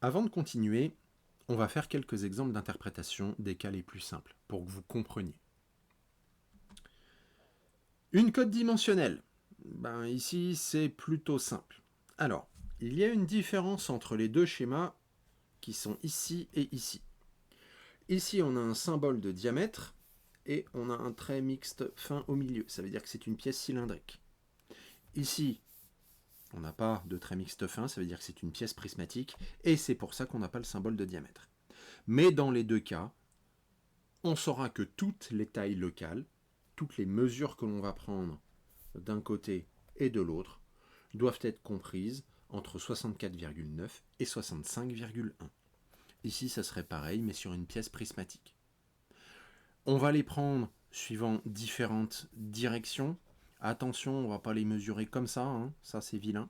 Avant de continuer, on va faire quelques exemples d'interprétation des cas les plus simples, pour que vous compreniez. Une cote dimensionnelle. Ici, c'est plutôt simple. Alors, il y a une différence entre les deux schémas qui sont ici et ici. Ici, on a un symbole de diamètre et on a un trait mixte fin au milieu. Ça veut dire que c'est une pièce cylindrique. Ici, on n'a pas de trait mixte fin, ça veut dire que c'est une pièce prismatique et c'est pour ça qu'on n'a pas le symbole de diamètre. Mais dans les deux cas, on saura que toutes les tailles locales, toutes les mesures que l'on va prendre d'un côté et de l'autre, doivent être comprises entre 64,9 et 65,1. Ici, ça serait pareil, mais sur une pièce prismatique. On va les prendre suivant différentes directions. Attention, on ne va pas les mesurer comme ça, ça c'est vilain.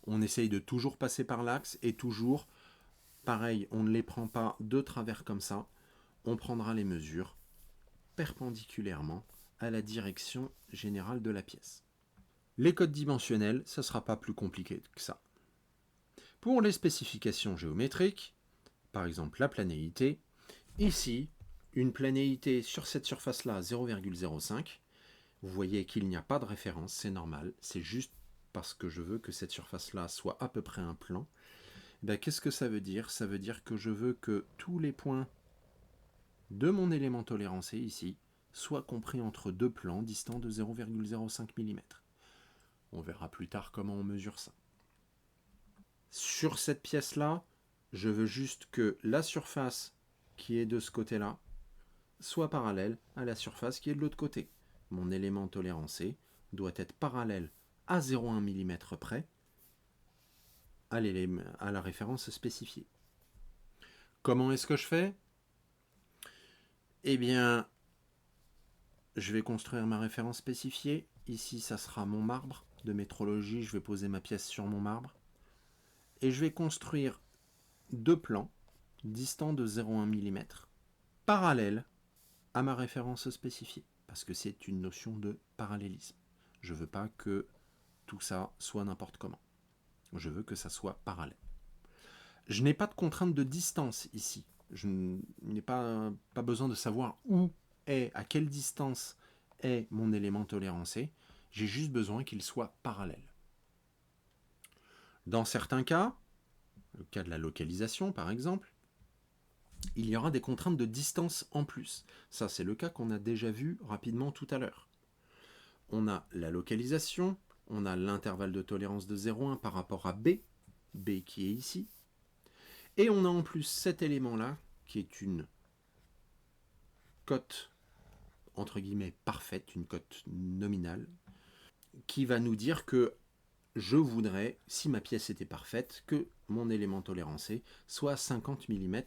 On essaye de toujours passer par l'axe et toujours, pareil, on ne les prend pas de travers comme ça. On prendra les mesures perpendiculairement à la direction générale de la pièce. Les codes dimensionnels, ça ne sera pas plus compliqué que ça. Pour les spécifications géométriques, par exemple la planéité, ici, une planéité sur cette surface-là, 0,05, vous voyez qu'il n'y a pas de référence, c'est normal, c'est juste parce que je veux que cette surface-là soit à peu près un plan. Qu'est-ce que ça veut dire? Ça veut dire que je veux que tous les points de mon élément tolérancé ici soient compris entre deux plans distants de 0,05 mm. On verra plus tard comment on mesure ça. Sur cette pièce-là, je veux juste que la surface qui est de ce côté-là soit parallèle à la surface qui est de l'autre côté. Mon élément tolérancé doit être parallèle à 0,1 mm près à la référence spécifiée. Comment est-ce que je fais? Eh bien, je vais construire ma référence spécifiée. Ici, ça sera mon marbre de métrologie. Je vais poser ma pièce sur mon marbre. Et je vais construire deux plans distants de 0,1 mm parallèles à ma référence spécifiée. Parce que c'est une notion de parallélisme. Je ne veux pas que tout ça soit n'importe comment. Je veux que ça soit parallèle. Je n'ai pas de contrainte de distance ici. Je n'ai pas besoin de savoir à quelle distance est mon élément tolérancé. J'ai juste besoin qu'il soit parallèle. Dans certains cas, le cas de la localisation par exemple, il y aura des contraintes de distance en plus. Ça, c'est le cas qu'on a déjà vu rapidement tout à l'heure. On a la localisation, on a l'intervalle de tolérance de 0,1 par rapport à B qui est ici, et on a en plus cet élément-là, qui est une cote, entre guillemets, parfaite, une cote nominale, qui va nous dire que je voudrais, si ma pièce était parfaite, que mon élément tolérancé soit à 50 mm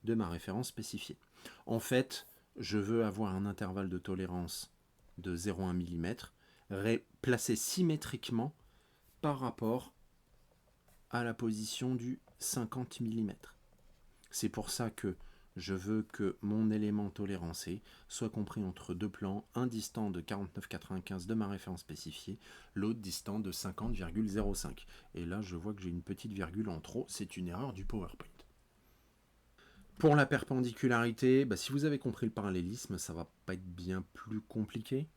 de ma référence spécifiée. En fait, je veux avoir un intervalle de tolérance de 0,1 mm placé symétriquement par rapport à la position du 50 mm. C'est pour ça que je veux que mon élément tolérancé soit compris entre deux plans, un distant de 49,95 de ma référence spécifiée, l'autre distant de 50,05. Et là, je vois que j'ai une petite virgule en trop, c'est une erreur du PowerPoint. Pour la perpendicularité, si vous avez compris le parallélisme, ça va pas être bien plus compliqué.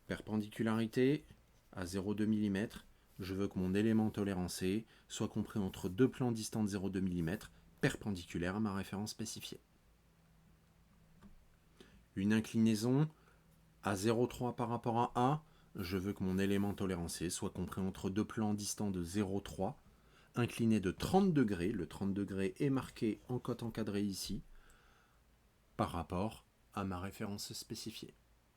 Perpendicularité à 0,2 mm, je veux que mon élément tolérancé soit compris entre deux plans distants de 0,2 mm, perpendiculaire à ma référence spécifiée. Une inclinaison à 0,3 par rapport à A, je veux que mon élément tolérancé soit compris entre deux plans distants de 0,3, incliné de 30 degrés, le 30 degrés est marqué en cote encadrée ici, par rapport à ma référence spécifiée.